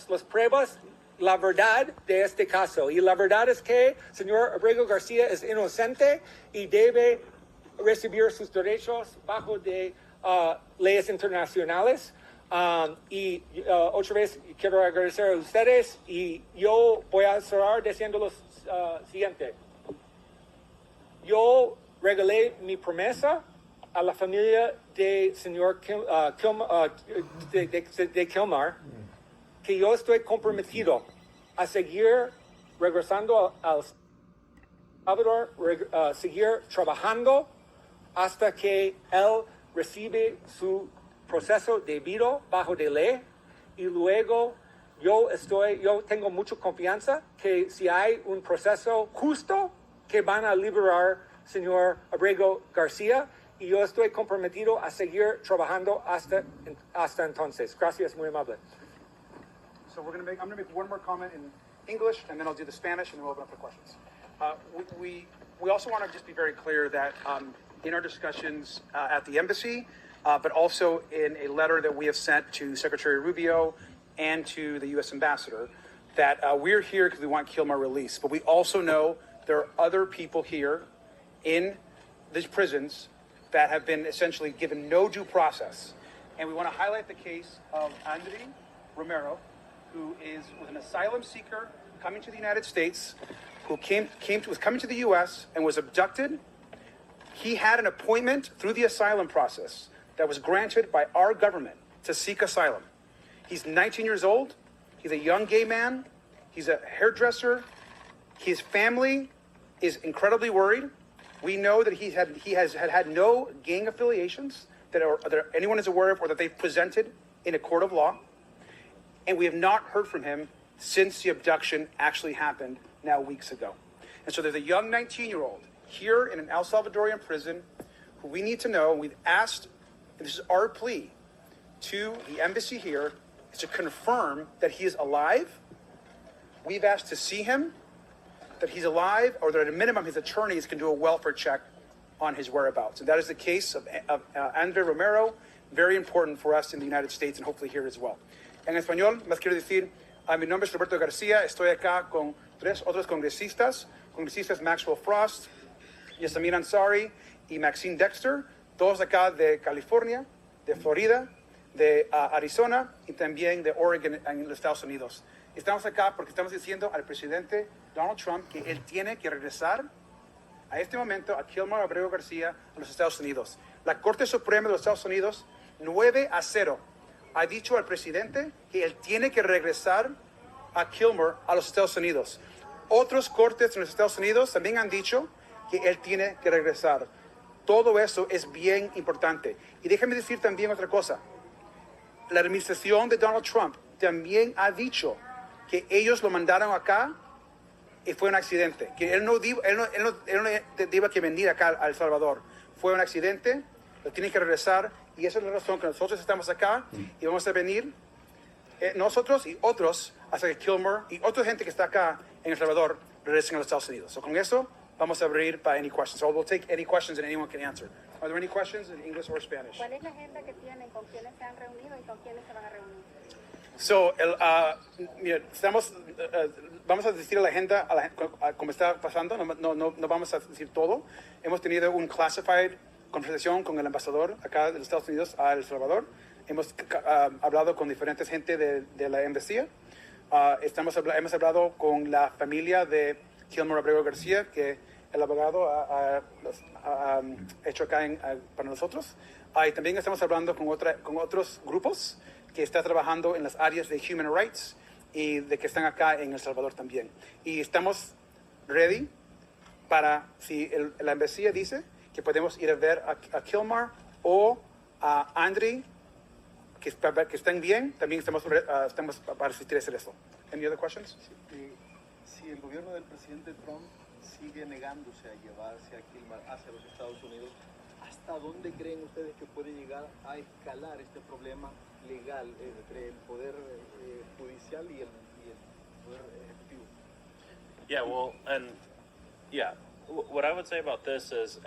tenemos las pruebas, la verdad de este caso. Y la verdad es que señor Abrego Garcia es inocente y debe recibir sus derechos bajo de leyes internacionales. Otra vez quiero agradecer a ustedes y yo voy a cerrar diciendo lo siguiente. Yo regalé mi promesa a la familia de señor de Kilmar, que yo estoy comprometido a seguir regresando al Salvador, seguir trabajando hasta que él recibe su proceso debido bajo de ley, y luego yo tengo mucha confianza que si hay un proceso justo, que van a liberar señor Abrego Garcia, y yo estoy comprometido a seguir trabajando hasta entonces. Gracias, muy amable. So I'm going to make one more comment in English, and then I'll do the Spanish, and then we'll open up for questions. We also want to just be very clear that in our discussions at the embassy, but also in a letter that we have sent to Secretary Rubio and to the U.S. Ambassador, that we're here because we want Kilmar released. But we also know there are other people here in these prisons that have been essentially given no due process. And we want to highlight the case of Andre Romero, who was an asylum seeker coming to the United States, who was coming to the U.S. and was abducted. He had an appointment through the asylum process that was granted by our government to seek asylum. He's 19 years old. He's a young gay man. He's a hairdresser. His family is incredibly worried. We know that he has had no gang affiliations that anyone is aware of or that they've presented in a court of law. And we have not heard from him since the abduction actually happened now weeks ago. And so there's a young 19-year-old here in an El Salvadorian prison who we need to know. We've asked, and this is our plea to the embassy here, is to confirm that he is alive. We've asked to see him, that he's alive, or that at a minimum his attorneys can do a welfare check on his whereabouts. And that is the case of Andre Romero, very important for us in the United States and hopefully here as well. En español, más quiero decir, mi nombre es Roberto García, estoy acá con 3 otros congresistas Maxwell Frost, Yasamin Ansari y Maxine Dexter, todos acá de California, de Florida, de Arizona y también de Oregon en los Estados Unidos. Estamos acá porque estamos diciendo al presidente Donald Trump que él tiene que regresar a este momento a Kilmar Abrego García a los Estados Unidos. La Corte Suprema de los Estados Unidos, 9-0, ha dicho al presidente que él tiene que regresar a Kilmar a los Estados Unidos. Otros cortes en los Estados Unidos también han dicho que él tiene que regresar. Todo eso es bien importante. Y déjame decir también otra cosa. La administración de Donald Trump también ha dicho que ellos lo mandaron acá y fue un accidente. Que él no debía que venir acá a El Salvador. Fue un accidente, lo tiene que regresar y esa es la razón que nosotros estamos acá y vamos a venir nosotros y otros hasta que Kilmar y otra gente que está acá en El Salvador regresen a los Estados Unidos. So con eso vamos a abrir para any questions. So we'll take any questions and anyone can answer. Are there any questions in English or Spanish? ¿Cuál es la agenda que tienen? ¿Con quiénes se han reunido y con quiénes se van a reunir? So, mira, vamos a decir a la agenda, como está pasando, no vamos a decir todo. Hemos tenido un classified conversación con el embajador acá de los Estados Unidos a El Salvador. Hemos hablado con diferentes gente de la embajada. Hemos hablado con la familia de Kilmar Abrego García, que el abogado ha hecho acá para nosotros. Y también estamos hablando con otros grupos que están trabajando en las áreas de human rights y de que están acá en El Salvador también. Y estamos ready para, si la embajada dice que podemos ir a ver a Kilmar o a Andre, que están bien, también estamos para asistir a hacer eso. Any other questions? Si el gobierno del presidente Trump sigue negándose a llevarse a Kilmar hacia los Estados Unidos, ¿hasta dónde creen ustedes que puede llegar a escalar este problema legal entre el poder judicial y el poder ejecutivo? Yeah, well, and yeah, what I would say about this is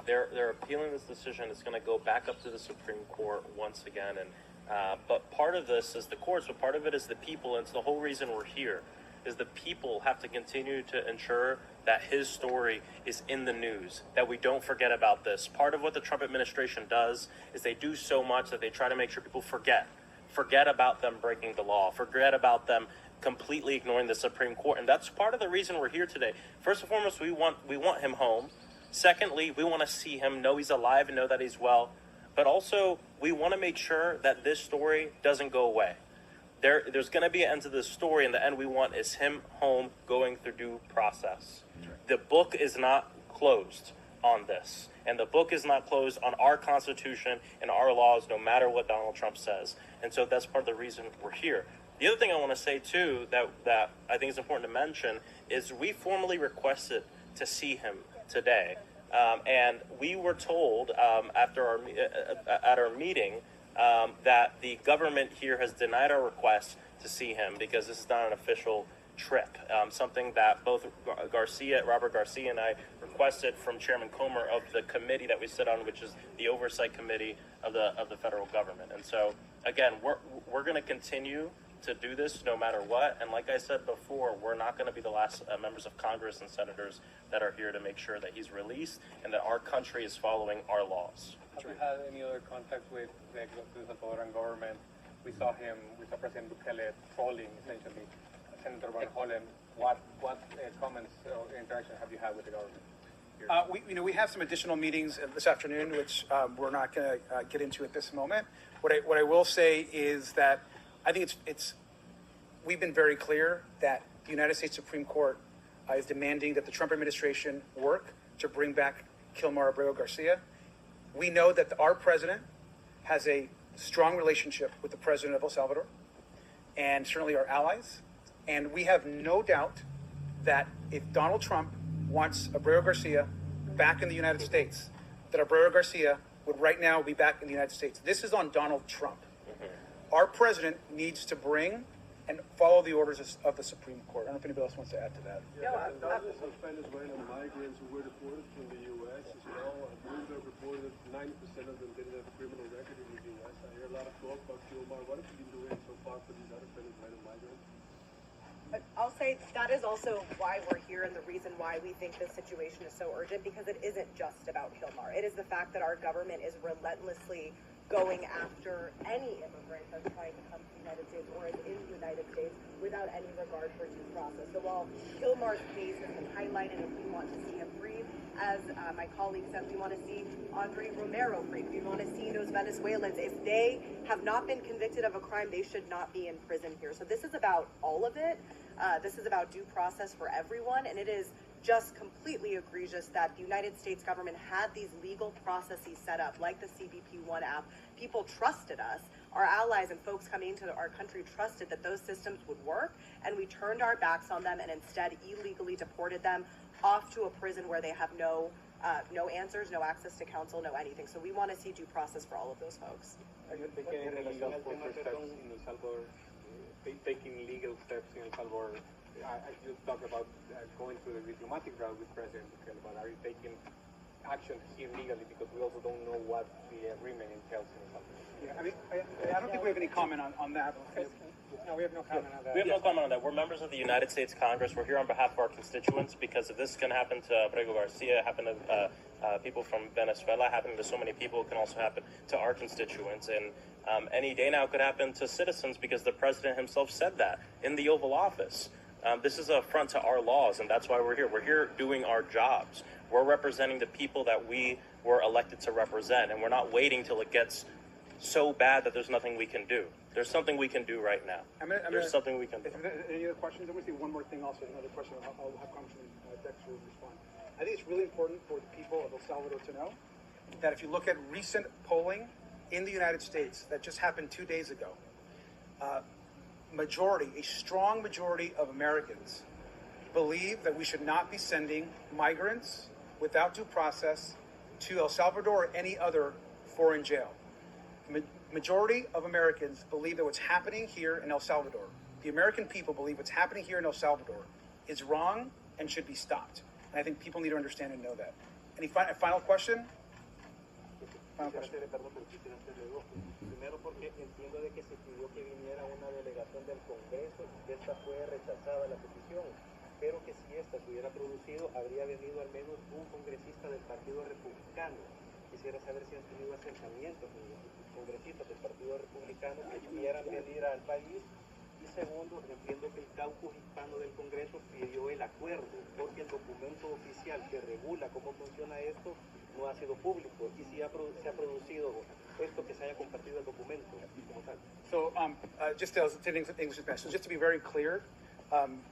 they're appealing this decision. It's going to go back up to the Supreme Court once again, and But part of this is the courts, but part of it is the people, and it's the whole reason we're here, is the people have to continue to ensure that his story is in the news, that we don't forget about this. Part of what the Trump administration does is they do so much that they try to make sure people forget about them breaking the law, forget about them completely ignoring the Supreme Court. And that's part of the reason we're here today. First and foremost, we want him home. Secondly, we want to see him, know he's alive and know that he's well. But also, we want to make sure that this story doesn't go away. There's going to be an end to this story, and the end we want is him home going through due process. The book is not closed on this, and the book is not closed on our Constitution and our laws, no matter what Donald Trump says. And so that's part of the reason we're here. The other thing I want to say, too, that I think is important to mention is we formally requested to see him today. And we were told at our meeting that the government here has denied our request to see him because this is not an official trip. Something that both Robert Garcia and I requested from Chairman Comer of the committee that we sit on, which is the Oversight Committee of the federal government. And so, again, we're going to continue to do this no matter what. And like I said before, we're not going to be the last members of Congress and senators that are here to make sure that he's released and that our country is following our laws. Have you had any other contact with the Salvadoran government? We saw President Bukele trolling, essentially, Senator Van Hollen. What comments or interaction have you had with the government? We have some additional meetings this afternoon, which we're not going to get into at this moment. What I will say is that I think we've been very clear that the United States Supreme Court is demanding that the Trump administration work to bring back Kilmar Abrego Garcia. We know that our president has a strong relationship with the president of El Salvador and certainly our allies. And we have no doubt that if Donald Trump wants Abrego Garcia back in the United States, that Abrego Garcia would right now be back in the United States. This is on Donald Trump. Our president needs to bring and follow the orders of the Supreme Court. I don't know if anybody else wants to add to that. Thousands of Venezuelan migrants who were deported from the U.S. as well. Bloomberg reported 90% of them didn't have a criminal record in the U.S. I hear a lot of talk about Kilmar. What have you been doing so far for these other Venezuelan migrants? I'll say that is also why we're here and the reason why we think this situation is so urgent, because it isn't just about Kilmar. It is the fact that our government is relentlessly going after any immigrant that's trying to come to the United States or is in the United States without any regard for due process. So while Kilmar's case has been highlighted and we want to see him free, as my colleague said, we want to see Andre Romero free. We want to see those Venezuelans. If they have not been convicted of a crime, they should not be in prison here. So this is about all of it. This is about due process for everyone, and it is just completely egregious that the United States government had these legal processes set up, like the CBP-1 app. People trusted us. Our allies and folks coming into our country trusted that those systems would work, and we turned our backs on them and instead illegally deported them off to a prison where they have no answers, no access to counsel, no anything. So we want to see due process for all of those folks. Are you taking any legal steps in El Salvador? Taking legal steps in El Salvador? You talk about going through the diplomatic route with President Bukele, but are you taking action here legally, because we also don't know what the agreement entails in El Salvador? Yeah, I mean, I don't think we have any comment on that. No, we have no comment on that. We have no comment on that. We're members of the United States Congress. We're here on behalf of our constituents, because if this can happen to Abrego Garcia, happen to people from Venezuela, happen to so many people, it can also happen to our constituents. And any day now it could happen to citizens, because the president himself said that in the Oval Office. This is an affront to our laws, and that's why we're here. We're here doing our jobs. We're representing the people that we were elected to represent, and we're not waiting till it gets so bad that there's nothing we can do. There's something we can do right now. There's something we can do. Any other questions? I'm going to say one more thing also, another question. I'll have Congressman Dexter respond. I think it's really important for the people of El Salvador to know that if you look at recent polling in the United States that just happened 2 days ago, a strong majority of Americans believe that we should not be sending migrants without due process to El Salvador or any other foreign jail. Majority of Americans believe that what's happening here in El Salvador, the American people believe what's happening here in El Salvador is wrong and should be stopped. And I think people need to understand and know that. Any final question? question. Primero porque entiendo de que se pidió que viniera una delegación del Congreso y que esta fue rechazada la petición, pero que si esta se hubiera producido habría venido al menos un congresista del Partido Republicano. Quisiera saber si han tenido acercamientos con los congresistas del Partido Republicano que quieran venir al país. Y segundo, entiendo que el caucus hispano del Congreso pidió el acuerdo porque el documento oficial que regula cómo funciona esto no ha sido público y si se ha producido esto que se haya compartido el documento como tal. So, just to English and Spanish. So, just to be very clear,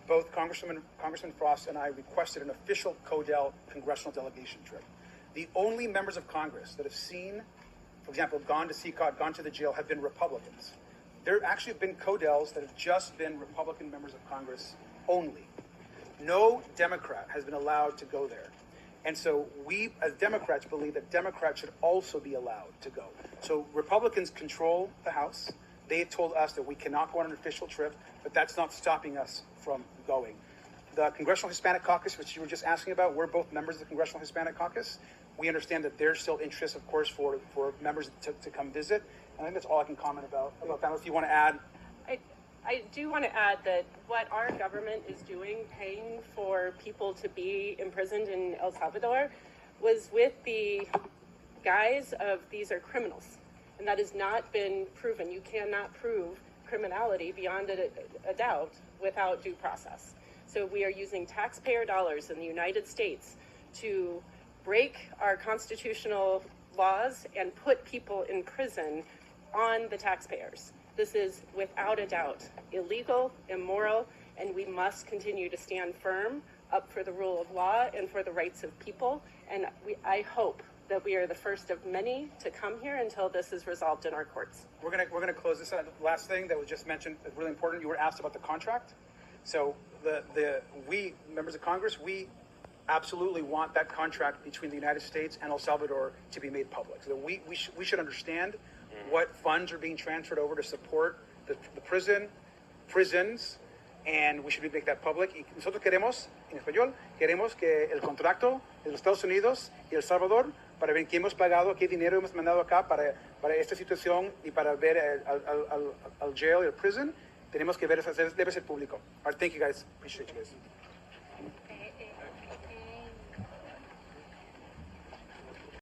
both Congressman Frost and I requested an official CODEL congressional delegation trip. The only members of Congress that have seen, for example, gone to CCOT, gone to the jail, have been Republicans. There actually have been CODELs that have just been Republican members of Congress only. No Democrat has been allowed to go there. And so we, as Democrats, believe that Democrats should also be allowed to go. So Republicans control the House. They told us that we cannot go on an official trip, but that's not stopping us from going. The Congressional Hispanic Caucus, which you were just asking about, we're both members of the Congressional Hispanic Caucus. We understand that there's still interest, of course, for members to come visit. And I think that's all I can comment about that. If you want to add. I do want to add that what our government is doing, paying for people to be imprisoned in El Salvador, was with the guise of these are criminals. And that has not been proven. You cannot prove criminality beyond a doubt without due process. So we are using taxpayer dollars in the United States to break our constitutional laws and put people in prison on the taxpayers. This is, without a doubt, illegal, immoral, and we must continue to stand firm up for the rule of law and for the rights of people. And I hope that we are the first of many to come here until this is resolved in our courts. We're gonna close this. Last thing that was just mentioned, really important. You were asked about the contract. So we members of Congress, we absolutely want that contract between the United States and El Salvador to be made public. So we should understand what funds are being transferred over to support the prisons, and we should make that public. Y nosotros queremos, en español, queremos que el contrato de los Estados Unidos y El Salvador, para ver qué hemos pagado, qué dinero hemos mandado acá para esta situación y para ver al jail y al prison, tenemos que ver, debe ser público. All right, thank you guys. Appreciate you guys.